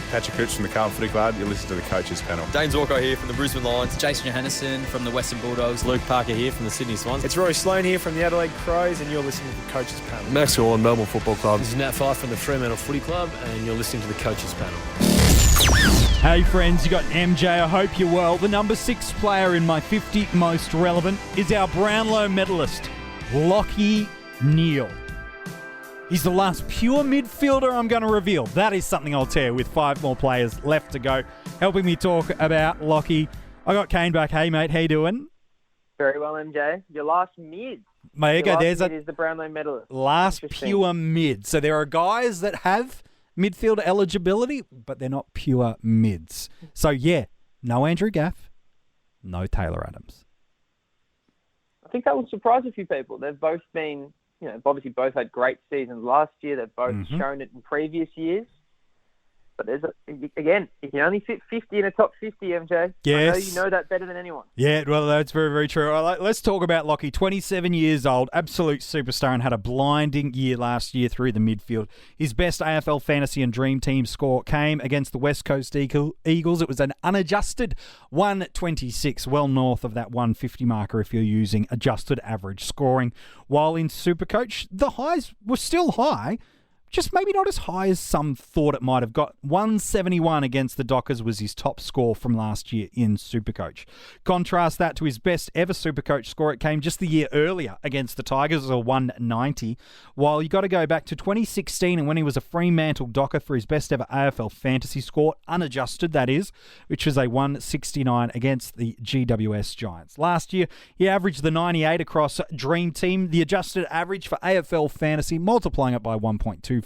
Patrick Cooch from the Carlton Footy Club. You listen to the Coaches Panel. Dane Zorko here from the Brisbane Lions. Jason Johannesson from the Western Bulldogs. Luke Parker here from the Sydney Swans. It's Roy Sloane here from the Adelaide Crows, and you're listening to the Coaches Panel. Max Gorn, Melbourne Football Club. This is Nat Fyfe from the Fremantle Footy Club, and you're listening to the Coaches Panel. Hey friends, you got MJ. I hope you're well. The number 6 player in my 50 most relevant is our Brownlow medalist, Lachie Neale. He's the last pure midfielder I'm going to reveal. That is something I'll tell you with 5 more players left to go. Helping me talk about Lachie, I got Kane back. Hey mate, how you doing? Very well, MJ. Your last mid. There you go. There's mid is the Brownlow medalist. Last pure mid. So there are guys that have midfield eligibility, but they're not pure mids. So yeah, no Andrew Gaff, no Taylor Adams. I think that will surprise a few people. They've both been, obviously both had great seasons last year. They've both shown it in previous years. But again, you can only fit 50 in a top 50, MJ. Yes. I know you know that better than anyone. Yeah, well, that's very, very true. All right, let's talk about Lachie. 27 years old, absolute superstar, and had a blinding year last year through the midfield. His best AFL Fantasy and Dream Team score came against the West Coast Eagles. It was an unadjusted 126, well north of that 150 marker if you're using adjusted average scoring. While in SuperCoach, the highs were still high, just maybe not as high as some thought it might have got. 171 against the Dockers was his top score from last year in SuperCoach. Contrast that to his best ever SuperCoach score. It came just the year earlier against the Tigers, a 190. While you got to go back to 2016 and when he was a Fremantle Docker for his best ever AFL fantasy score, unadjusted that is, which was a 169 against the GWS Giants. Last year, he averaged the 98 across Dream Team. The adjusted average for AFL fantasy, multiplying it by 1.25.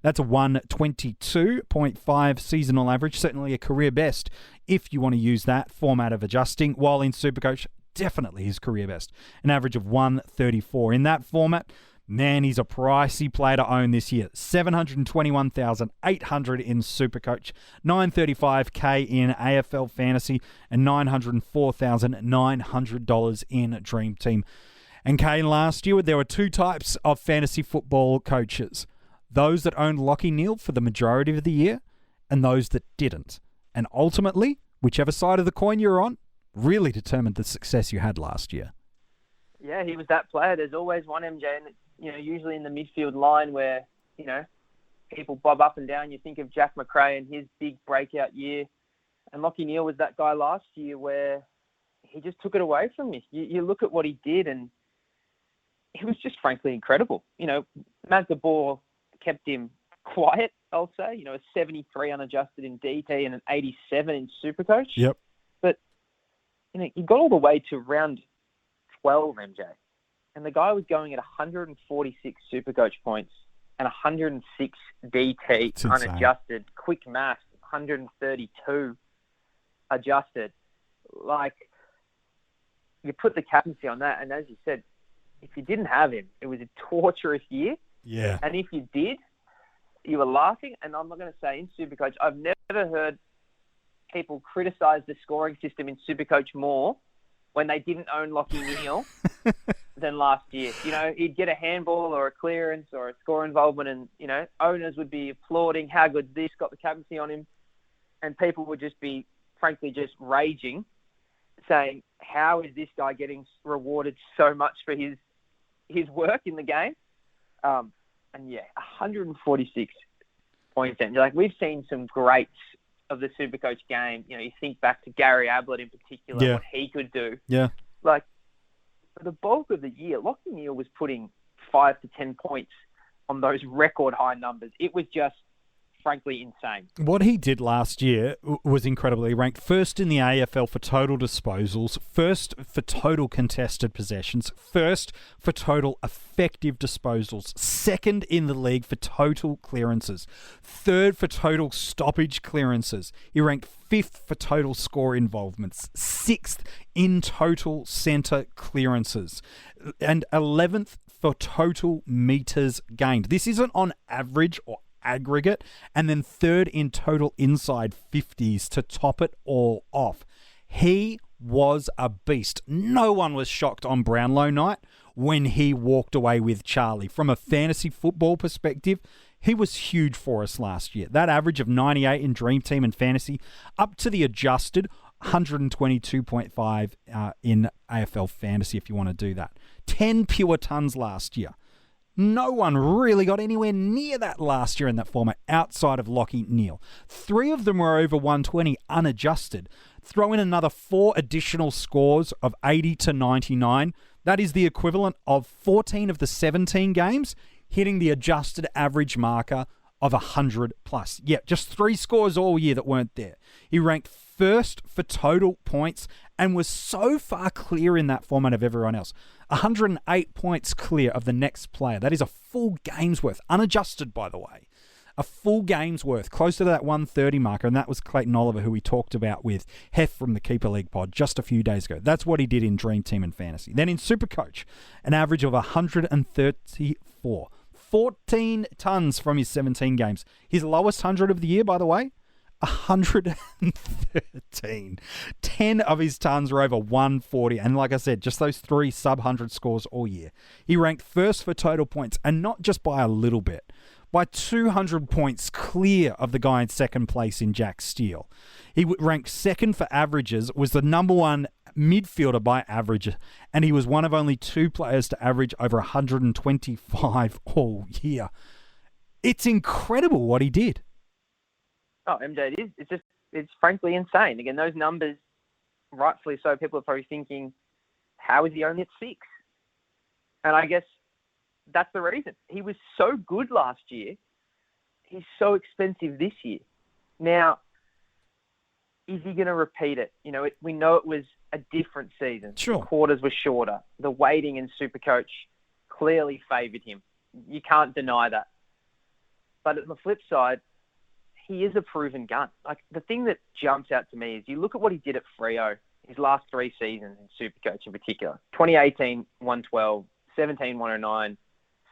That's a 122.5 seasonal average, certainly a career best if you want to use that format of adjusting, while in SuperCoach, definitely his career best, an average of 134. In that format, man, he's a pricey player to own this year. $721,800 in SuperCoach, $935K in AFL Fantasy, and $904,900 in Dream Team. And Kane, last year, there were 2 types of fantasy football coaches. Those that owned Lachie Neale for the majority of the year and those that didn't. And ultimately, whichever side of the coin you're on really determined the success you had last year. Yeah, he was that player. There's always one MJ, and usually in the midfield line where, people bob up and down. You think of Jack McRae and his big breakout year. And Lachie Neale was that guy last year where he just took it away from me. You look at what he did and it was just frankly incredible. Matt DeBoer kept him quiet, I'll say. A 73 unadjusted in DT and an 87 in SuperCoach. Yep. But, he got all the way to round 12, MJ. And the guy was going at 146 SuperCoach points and 106 DT unadjusted. Quick math, 132 adjusted. You put the captaincy on that, and as you said, if you didn't have him, it was a torturous year. Yeah. And if you did, you were laughing. And I'm not going to say in SuperCoach, I've never heard people criticize the scoring system in SuperCoach more when they didn't own Lachie Neale than last year. He'd get a handball or a clearance or a score involvement and, owners would be applauding how good this got the captaincy on him. And people would just be, frankly, just raging, saying, how is this guy getting rewarded so much for his work in the game? And yeah, 146 points. And we've seen some greats of the SuperCoach game. You think back to Gary Ablett in particular, what he could do. Yeah. For the bulk of the year, Lachie Neale was putting 5 to 10 points on those record high numbers. It was just frankly insane. What he did last year was incredible. He ranked first in the AFL for total disposals, first for total contested possessions, first for total effective disposals, second in the league for total clearances, third for total stoppage clearances. He ranked fifth for total score involvements, sixth in total centre clearances, and 11th for total metres gained. This isn't on average or aggregate, and then third in total inside 50s to top it all off. He was a beast. No one was shocked on Brownlow night when he walked away with Charlie. From a fantasy football perspective, He was huge for us last year. That average of 98 in Dream Team and Fantasy, up to the adjusted 122.5 in AFL Fantasy if you want to do that. 10 pure tons last year. No one really got anywhere near that last year in that format outside of Lachie Neale. 3 of them were over 120 unadjusted. Throw in another 4 additional scores of 80 to 99. That is the equivalent of 14 of the 17 games hitting the adjusted average marker of 100 plus. Yeah, just 3 scores all year that weren't there. He ranked first for total points and was so far clear in that format of everyone else. 108 points clear of the next player. That is a full game's worth, unadjusted by the way. A full game's worth, close to that 130 marker, and that was Clayton Oliver, who we talked about with Hef from the Keeper League pod just a few days ago. That's what he did in Dream Team and Fantasy. Then in SuperCoach, an average of 134. 14 tons from his 17 games. His lowest 100 of the year, by the way, 113. 10 of his tons were over 140. And like I said, just those 3 sub-100 scores all year. He ranked first for total points, and not just by a little bit, by 200 points clear of the guy in second place in Jack Steele. He ranked second for averages, was the number 1 midfielder by average, and he was one of only 2 players to average over 125 all year. It's incredible what he did. Oh, MJ, it is. It's frankly insane. Again, those numbers, rightfully so, people are probably thinking, how is he only at 6? And I guess that's the reason. He was so good last year. He's so expensive this year. Now, is he going to repeat it? You know, we know it was a different season. Sure. The quarters were shorter. The weighting in SuperCoach clearly favoured him. You can't deny that. But on the flip side, he is a proven gun. Like, the thing that jumps out to me is you look at what he did at Freo, his last 3 seasons in SuperCoach in particular. 2018, 112, 17, 109,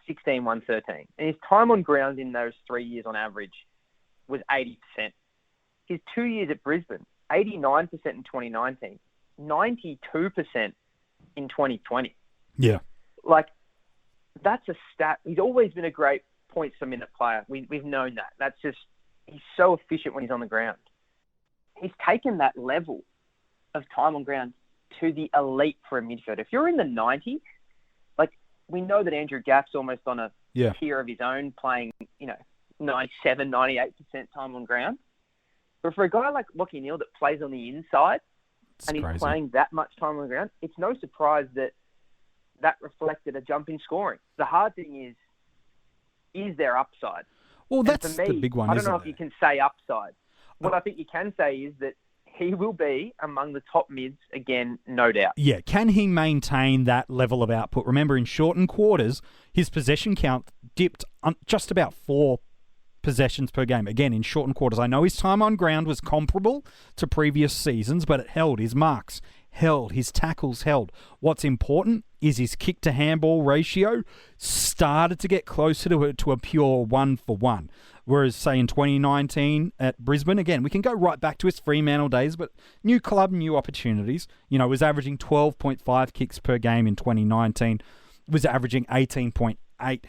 16, 113. And his time on ground in those 3 years on average was 80%. His 2 years at Brisbane, 89% in 2019, 92% in 2020. Yeah. Like, that's a stat. He's always been a great points per minute player. We've known that. That's just, he's so efficient when he's on the ground. He's taken that level of time on ground to the elite for a midfielder. If you're in the 90s, like, we know that Andrew Gaff's almost on a tier of his own, playing, 97, 98% time on ground. But for a guy like Lachie Neale that plays on the inside, and he's playing that much time on the ground, it's no surprise that reflected a jump in scoring. The hard thing is there upside? Well, that's the big one, I don't know if you can say upside. What I think you can say is that he will be among the top mids again, no doubt. Yeah, can he maintain that level of output? Remember, in shortened quarters, his possession count dipped just about 4 possessions per game. Again, in shortened quarters. I know his time on ground was comparable to previous seasons, but it held. His marks held. His tackles held. What's important is his kick-to-handball ratio started to get closer to a pure 1-for-1. Whereas, say, in 2019 at Brisbane, again, we can go right back to his Fremantle days, but new club, new opportunities. Was averaging 12.5 kicks per game in 2019. Was averaging 18.8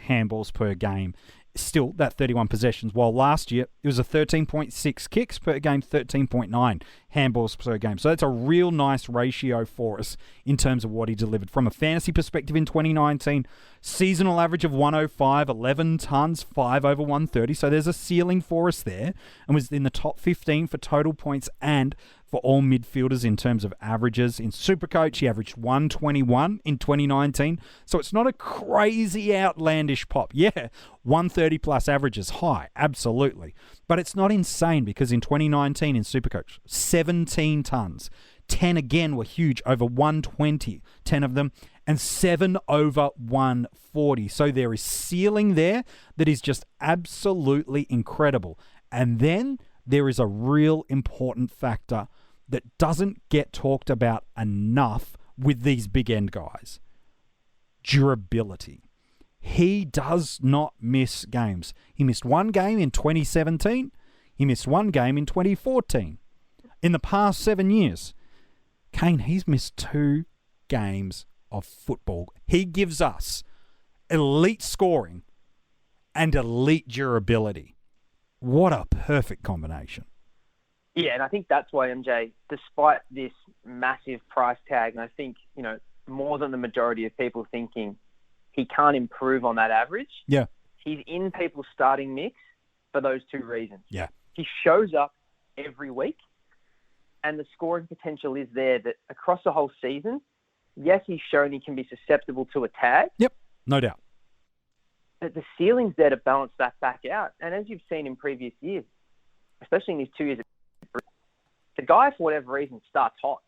handballs per game. Still, that 31 possessions, while last year it was a 13.6 kicks per game, 13.9 handballs per game. So that's a real nice ratio for us in terms of what he delivered. From a fantasy perspective in 2019, seasonal average of 105, 11 tons, 5 over 130. So there's a ceiling for us there, and was in the top 15 for total points and for all midfielders in terms of averages. In SuperCoach, he averaged 121 in 2019. So it's not a crazy outlandish pop. Yeah, 130 plus averages high, absolutely. But it's not insane because in 2019 in SuperCoach, 17 tons. 10 again were huge, over 120, 10 of them, and 7 over 140. So there is ceiling there that is just absolutely incredible. And then there is a real important factor that doesn't get talked about enough with these big end guys. Durability. He does not miss games. He missed 1 game in 2017. He missed 1 game in 2014. In the past 7 years, Kane, he's missed 2 games of football. He gives us elite scoring and elite durability. What a perfect combination. Yeah, and I think that's why MJ, despite this massive price tag, and I think, more than the majority of people thinking he can't improve on that average, Yeah. he's in people's starting mix for those two reasons. Yeah. He shows up every week, and the scoring potential is there that across the whole season, yes, he's shown he can be susceptible to a tag. Yep, no doubt. But the ceiling's there to balance that back out. And as you've seen in previous years, especially in these 2 years, the guy, for whatever reason, starts hot.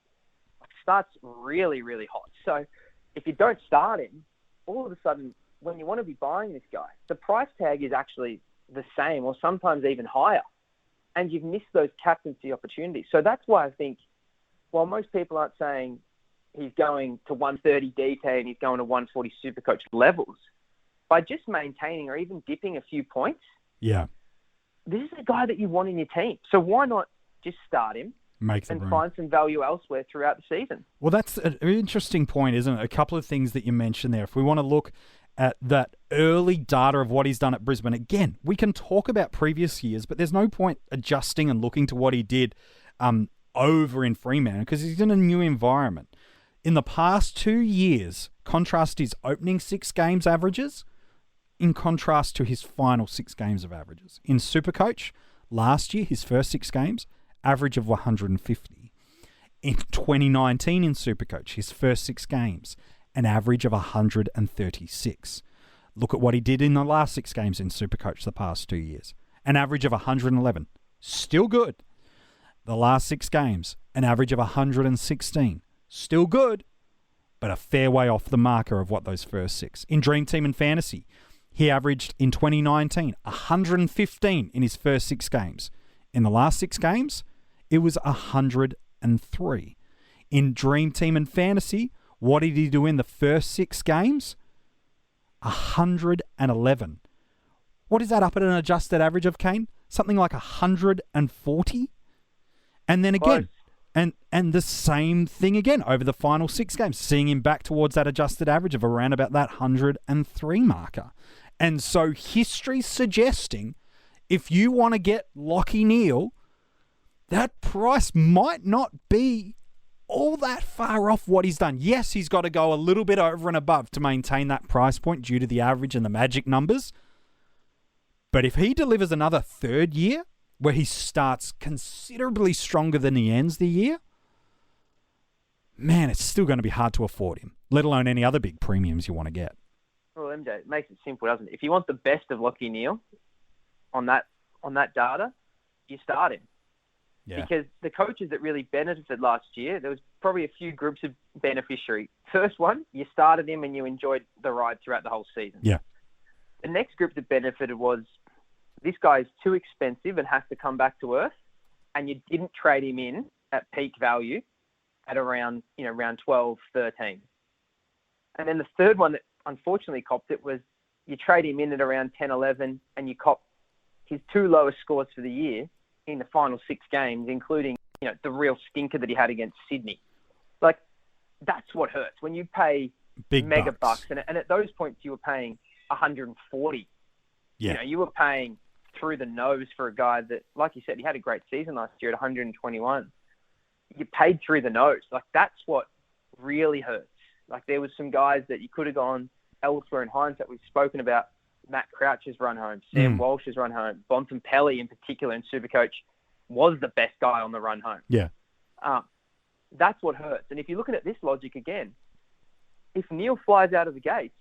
Starts really, really hot. So if you don't start him, all of a sudden, when you want to be buying this guy, the price tag is actually the same or sometimes even higher. And you've missed those captaincy opportunities. So that's why I think, while most people aren't saying he's going to 130 DT and he's going to 140 SuperCoach levels, by just maintaining or even dipping a few points, Yeah. this is a guy that you want in your team. So why not just start him and find some value elsewhere throughout the season? Well, that's an interesting point, isn't it? A couple of things that you mentioned there. If we want to look at that early data of what he's done at Brisbane, again, we can talk about previous years, but there's no point adjusting and looking to what he did over in Fremantle because he's in a new environment. In the past 2 years, contrast his opening 6 games averages in contrast to his final 6 games of averages. In SuperCoach, last year, his first 6 games, average of 150. In 2019 in SuperCoach, his first 6 games, an average of 136. Look at what he did in the last 6 games in SuperCoach the past 2 years. An average of 111. Still good. The last 6 games, an average of 116. Still good, but a fair way off the marker of what those first 6. In Dream Team and Fantasy, he averaged in 2019 115 in his first 6 games. In the last 6 games, it was 103. In Dream Team and Fantasy, what did he do in the first 6 games? 111. What is that up at an adjusted average of, Kane? Something like 140? And then again, and the same thing again over the final 6 games, seeing him back towards that adjusted average of around about that 103 marker. And so history's suggesting if you want to get Lachie Neale, that price might not be all that far off what he's done. Yes, he's got to go a little bit over and above to maintain that price point due to the average and the magic numbers. But if he delivers another 3rd year where he starts considerably stronger than he ends the year, man, it's still going to be hard to afford him, let alone any other big premiums you want to get. Well, MJ, it makes it simple, doesn't it? If you want the best of Lachie Neale on that data, you start him. Yeah. Because the coaches that really benefited last year, there was probably a few groups of beneficiary. First one, you started him and you enjoyed the ride throughout the whole season. Yeah. The next group that benefited was, this guy is too expensive and has to come back to earth, and you didn't trade him in at peak value at around 12, 13. And then the third one that unfortunately copped it was, you trade him in at around 10, 11, and you cop his 2 lowest scores for the year in the final 6 games, including, the real stinker that he had against Sydney. Like, that's what hurts. When you pay big mega bucks. and at those points you were paying 140. Yeah. You were paying through the nose for a guy that, like you said, he had a great season last year at 121. You paid through the nose. Like, that's what really hurts. Like, there was some guys that you could have gone elsewhere in hindsight. We've spoken about Matt Crouch's run home, Sam Walsh's run home, Bontempelli in particular in SuperCoach was the best guy on the run home. Yeah. That's what hurts. And if you're looking at this logic again, if Neale flies out of the gates,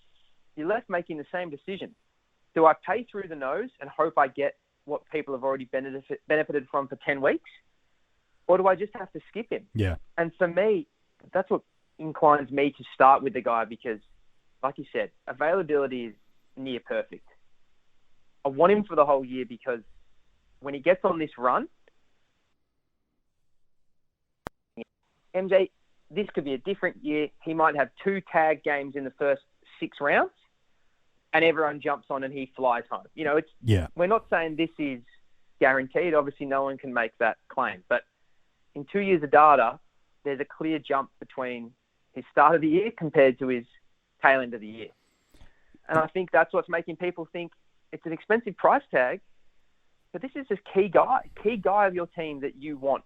you're left making the same decision. Do I pay through the nose and hope I get what people have already benefited from for 10 weeks? Or do I just have to skip him? Yeah. And for me, that's what inclines me to start with the guy because, like you said, availability is near perfect. I want him for the whole year because when he gets on this run, MJ, this could be a different year. He might have 2 tag games in the first 6 rounds and everyone jumps on and he flies home. We're not saying this is guaranteed. Obviously, no one can make that claim. But in 2 years of data, there's a clear jump between his start of the year compared to his tail end of the year. And I think that's what's making people think it's an expensive price tag, but this is a key guy of your team that you want.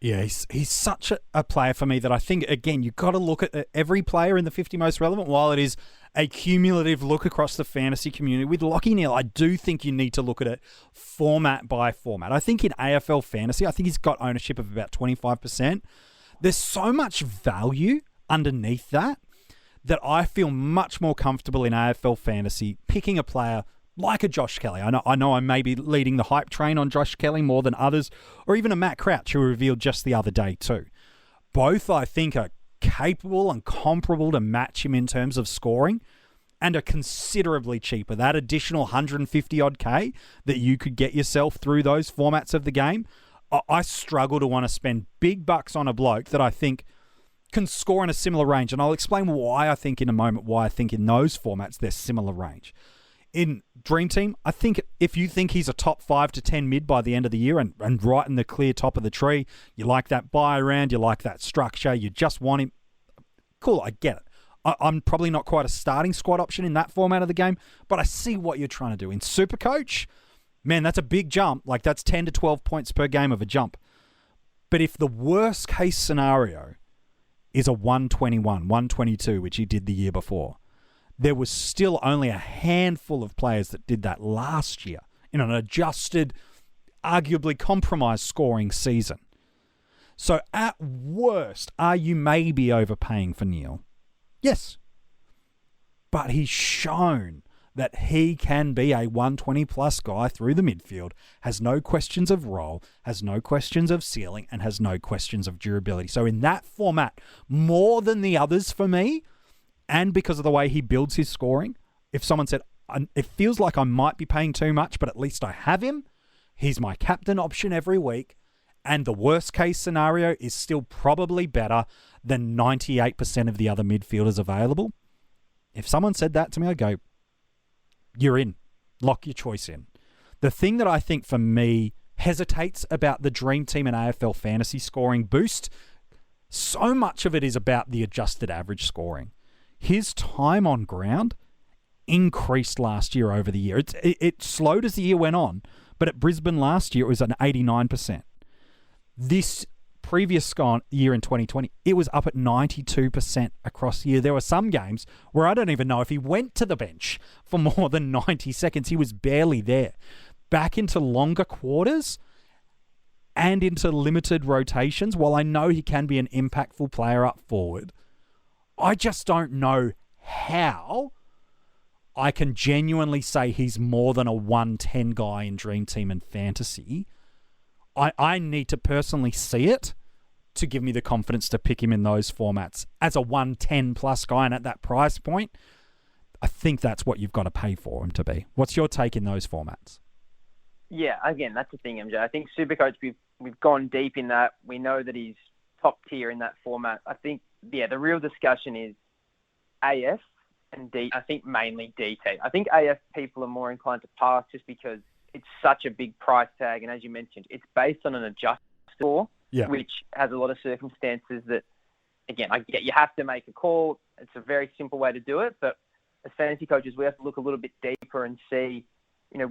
Yeah, he's such a player for me that I think, again, you've got to look at every player in the 50 most relevant. While it is a cumulative look across the fantasy community, with Lachie Neale, I do think you need to look at it format by format. I think in AFL fantasy, I think he's got ownership of about 25%. There's so much value underneath that I feel much more comfortable in AFL fantasy picking a player like a Josh Kelly. I know I may be leading the hype train on Josh Kelly more than others, or even a Matt Crouch, who revealed just the other day too. Both, I think, are capable and comparable to match him in terms of scoring and are considerably cheaper. That additional 150-odd K that you could get yourself through those formats of the game, I struggle to want to spend big bucks on a bloke that I think can score in a similar range. And I'll explain why I think in a moment, why I think in those formats they're similar range. In Dream Team, I think if you think he's a top 5 to 10 mid by the end of the year and right in the clear top of the tree, you like that buy around, you like that structure, you just want him, cool, I get it. I'm probably not quite a starting squad option in that format of the game, but I see what you're trying to do. In SuperCoach, man, that's a big jump. Like, that's 10 to 12 points per game of a jump. But if the worst case scenario is a 121, 122, which he did the year before, there was still only a handful of players that did that last year in an adjusted, arguably compromised scoring season. So at worst, are you maybe overpaying for Neale? Yes. But he's shown that he can be a 120-plus guy through the midfield, has no questions of role, has no questions of ceiling, and has no questions of durability. So in that format, more than the others for me, and because of the way he builds his scoring, if someone said, it feels like I might be paying too much, but at least I have him, he's my captain option every week, and the worst case scenario is still probably better than 98% of the other midfielders available. If someone said that to me, I'd go, you're in. Lock your choice in. The thing that I think for me hesitates about the Dream Team and AFL fantasy scoring boost, so much of it is about the adjusted average scoring. His time on ground increased last year over the year. It slowed as the year went on, but at Brisbane last year, it was an 89%. This previous year in 2020, it was up at 92% across the year. There were some games where I don't even know if he went to the bench for more than 90 seconds. He was barely there. Back into longer quarters and into limited rotations, while I know he can be an impactful player up forward, I just don't know how I can genuinely say he's more than a 110 guy in Dream Team and Fantasy. I need to personally see it to give me the confidence to pick him in those formats. As a 110 plus guy and at that price point, I think that's what you've got to pay for him to be. What's your take in those formats? Yeah, again, that's the thing, MJ. I think SuperCoach, we've gone deep in that. We know that he's top tier in that format. I think, the real discussion is AF and D. I think mainly DT. I think AF people are more inclined to pass just because it's such a big price tag. And as you mentioned, it's based on an adjusted score, which has a lot of circumstances that, again, I get you have to make a call. It's a very simple way to do it. But as fantasy coaches, we have to look a little bit deeper and see,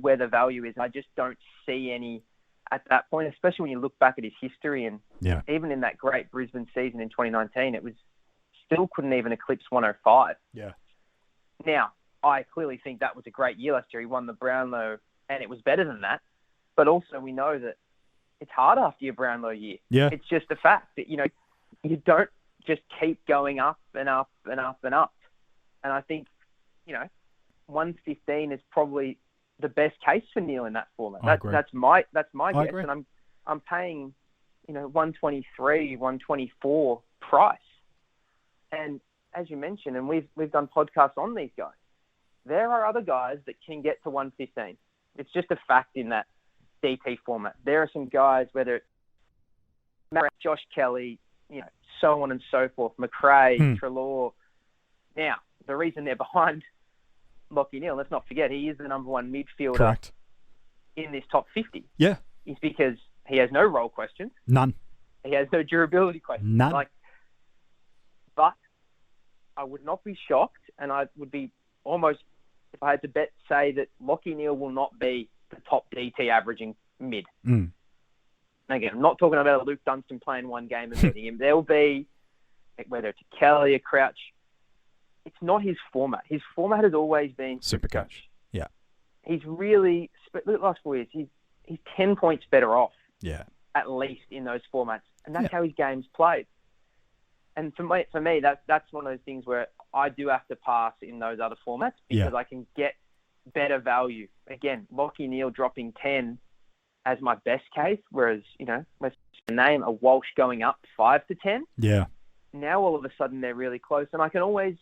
where the value is. I just don't see any at that point, especially when you look back at his history. And even in that great Brisbane season in 2019, it was still couldn't even eclipse 105. Yeah. Now, I clearly think that was a great year last year. He won the Brownlow, and it was better than that. But also we know that it's hard after your Brownlow year. Yeah. It's just a fact that, you don't just keep going up and up and up and up. And I think, 115 is probably the best case for Neale in that format. That's my guess. Agree. And I'm paying, 123, 124 price. And as you mentioned, and we've done podcasts on these guys, there are other guys that can get to 115. It's just a fact in that DT format. There are some guys, whether it's Josh Kelly, so on and so forth, McRae, Treloar. Now, the reason they're behind Lachie Neale, let's not forget, he is the number one midfielder Correct. in this top 50. Yeah. It's because he has no role questions. None. He has no durability questions. None. But I would not be shocked, and I would be almost if I had to bet, say that Lachie Neale will not be the top DT averaging mid. Again, I'm not talking about Luke Dunstan playing one game and beating him. There will be, whether it's a Kelly, a Crouch, it's not his format. His format has always been SuperCoach. Yeah. He's really, look at the last 4 years, he's 10 points better off. Yeah. At least in those formats. And that's how his game's played. And for me, that's one of those things where I do have to pass in those other formats because I can get better value. Again, Lachie Neale dropping 10 as my best case, whereas, let's name a Walsh going up 5 to 10. Yeah. Now all of a sudden they're really close, and I can always,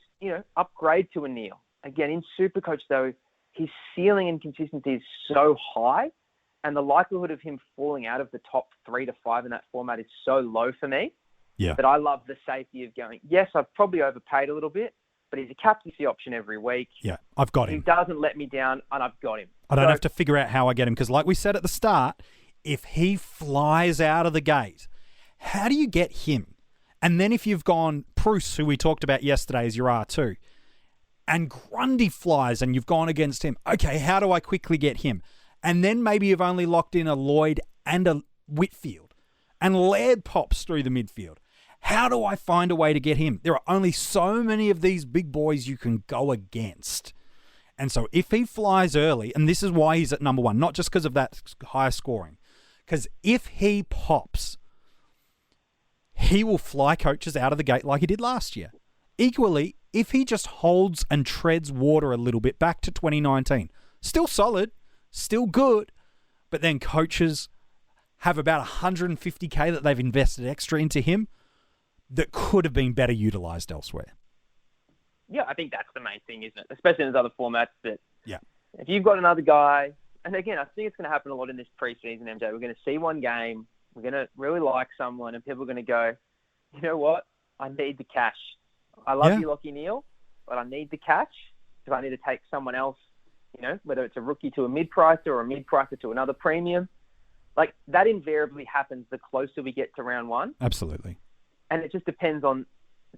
upgrade to a Neale. Again, in SuperCoach though, his ceiling and consistency is so high, and the likelihood of him falling out of the top 3 to 5 in that format is so low for me. Yeah. That I love the safety of going, yes, I've probably overpaid a little bit, but he's a captaincy option every week. Yeah, I've got him. He doesn't let me down, and I've got him. I don't have to figure out how I get him, because like we said at the start, if he flies out of the gate, how do you get him? And then if you've gone Bruce, who we talked about yesterday as your R2, and Grundy flies and you've gone against him, okay, how do I quickly get him? And then maybe you've only locked in a Lloyd and a Whitfield, and Laird pops through the midfield. How do I find a way to get him? There are only so many of these big boys you can go against. And so if he flies early, and this is why he's at number 1, not just because of that higher scoring, because if he pops, he will fly coaches out of the gate like he did last year. Equally, if he just holds and treads water a little bit back to 2019, still solid, still good, but then coaches have about 150K that they've invested extra into him that could have been better utilised elsewhere. Yeah, I think that's the main thing, isn't it? Especially in those other formats. That if you've got another guy, and again, I think it's going to happen a lot in this preseason, MJ. We're going to see one game, we're going to really like someone, and people are going to go, you know what? I need the cash. I love you, Lachie Neale, but I need the cash because I need to take someone else, whether it's a rookie to a mid-pricer or a mid-pricer to another premium. Like, that invariably happens the closer we get to round 1. Absolutely. And it just depends on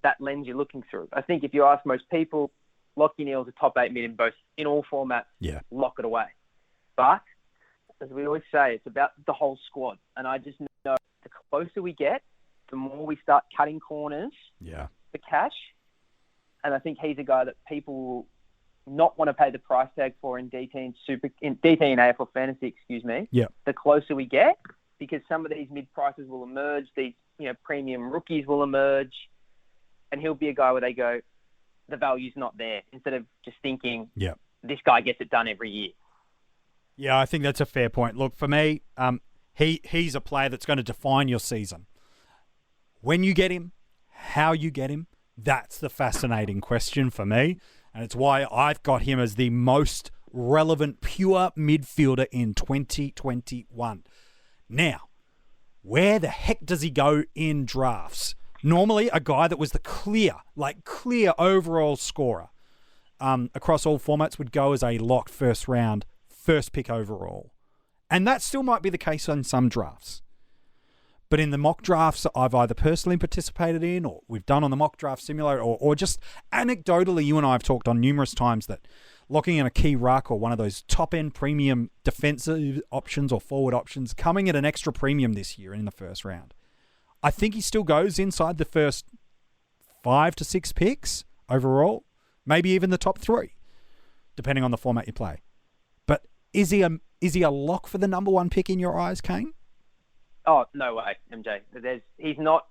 that lens you're looking through. I think if you ask most people, Lachie Neale's a top 8 mid in all formats. Yeah. Lock it away. But as we always say, it's about the whole squad. And I just know the closer we get, the more we start cutting corners for cash. And I think he's a guy that people will not want to pay the price tag for in DT and AFL Fantasy, Yeah. the closer we get, because some of these mid prices will emerge, these premium rookies will emerge, and he'll be a guy where they go, the value's not there, instead of just thinking, this guy gets it done every year. Yeah, I think that's a fair point. Look, for me, he's a player that's going to define your season. When you get him, how you get him, that's the fascinating question for me. And it's why I've got him as the most relevant pure midfielder in 2021. Now, where the heck does he go in drafts? Normally, a guy that was the clear overall scorer across all formats would go as a locked first round, first pick overall. And that still might be the case in some drafts. But in the mock drafts I've either personally participated in or we've done on the mock draft simulator or just anecdotally, you and I have talked on numerous times that locking in a key ruck or one of those top-end premium defensive options or forward options coming at an extra premium this year in the first round. I think he still goes inside the first 5 to 6 picks overall, maybe even the top 3, depending on the format you play. But is he a lock for the number 1 pick in your eyes, Kane? Oh, no way, MJ. He's not.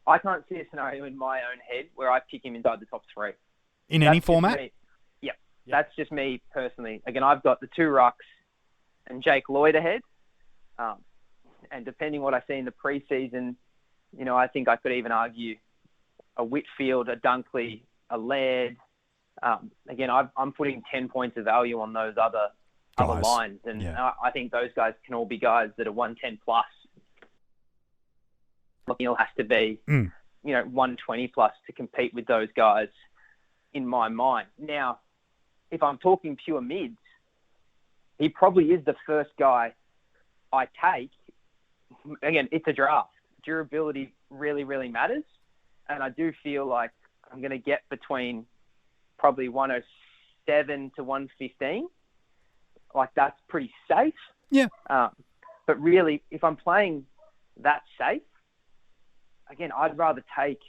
I can't see a scenario in my own head where I pick him inside the top 3. In any format? Yep. That's just me personally. Again, I've got the 2 rucks and Jake Lloyd ahead. And depending what I see in the preseason, I think I could even argue a Whitfield, a Dunkley, a Laird. Again, I'm putting 10 points of value on those other lines. And I think those guys can all be guys that are 110 plus. Neale has to be, 120 plus to compete with those guys in my mind. Now, if I'm talking pure mids, he probably is the first guy I take. Again, it's a draft. Durability really, really matters. And I do feel like I'm going to get between probably 106 107 to 115. Like, that's pretty safe. Yeah. But really, if I'm playing that safe, again, I'd rather take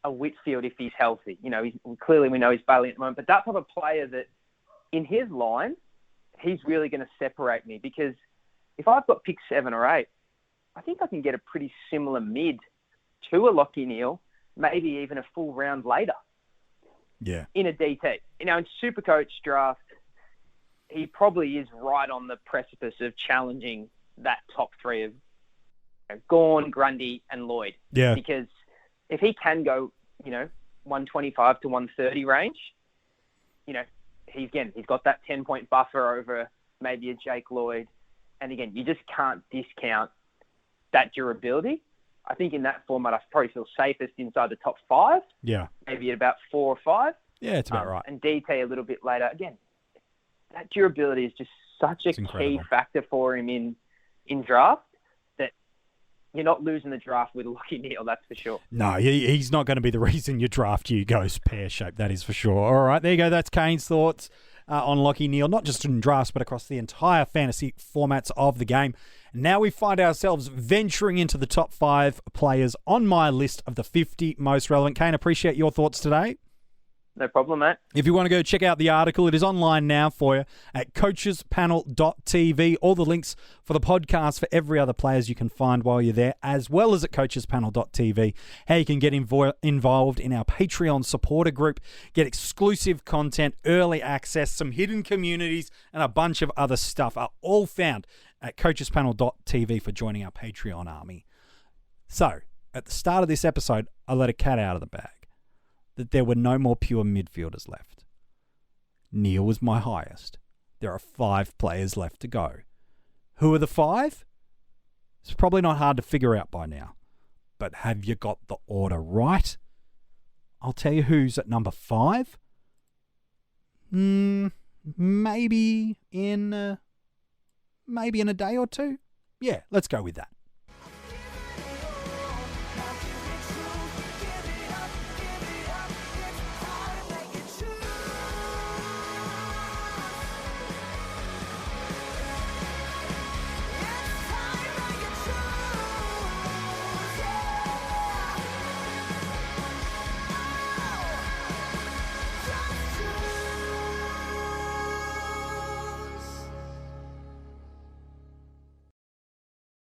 a Whitfield if he's healthy. You know, clearly we know he's bailing at the moment, but that type of player that in his line, he's really going to separate me, because if I've got pick 7 or 8, I think I can get a pretty similar mid to a Lachie Neale, maybe even a full round later. Yeah. In a DT. You know, in SuperCoach draft, he probably is right on the precipice of challenging that top 3 of Gawn, Grundy, and Lloyd. Yeah. Because if he can go, 125 to 130 range, he's got that 10-point buffer over maybe a Jake Lloyd. And again, you just can't discount that durability. I think in that format, I probably feel safest inside the top 5. Yeah. Maybe at about 4 or 5. Yeah, it's about right. And DT a little bit later. Again, that durability is just such a key factor for him in draft that you're not losing the draft with Lachie Neale, that's for sure. No, he's not going to be the reason your draft year goes pear-shaped, that is for sure. All right, there you go. That's Kane's thoughts on Lachie Neale, not just in drafts, but across the entire fantasy formats of the game. Now we find ourselves venturing into the top 5 players on my list of the 50 most relevant. Kane, appreciate your thoughts today. No problem, mate. If you want to go check out the article, it is online now for you at coachespanel.tv. All the links for the podcast for every other players you can find while you're there, as well as at coachespanel.tv. How you can get involved in our Patreon supporter group, get exclusive content, early access, some hidden communities, and a bunch of other stuff are all found at coachespanel.tv for joining our Patreon army. So, at the start of this episode, I let a cat out of the bag. That there were no more pure midfielders left. Neale was my highest. There are 5 players left to go. Who are the 5? It's probably not hard to figure out by now. But have you got the order right? I'll tell you who's at number 5. Maybe in a day or two. Yeah, let's go with that.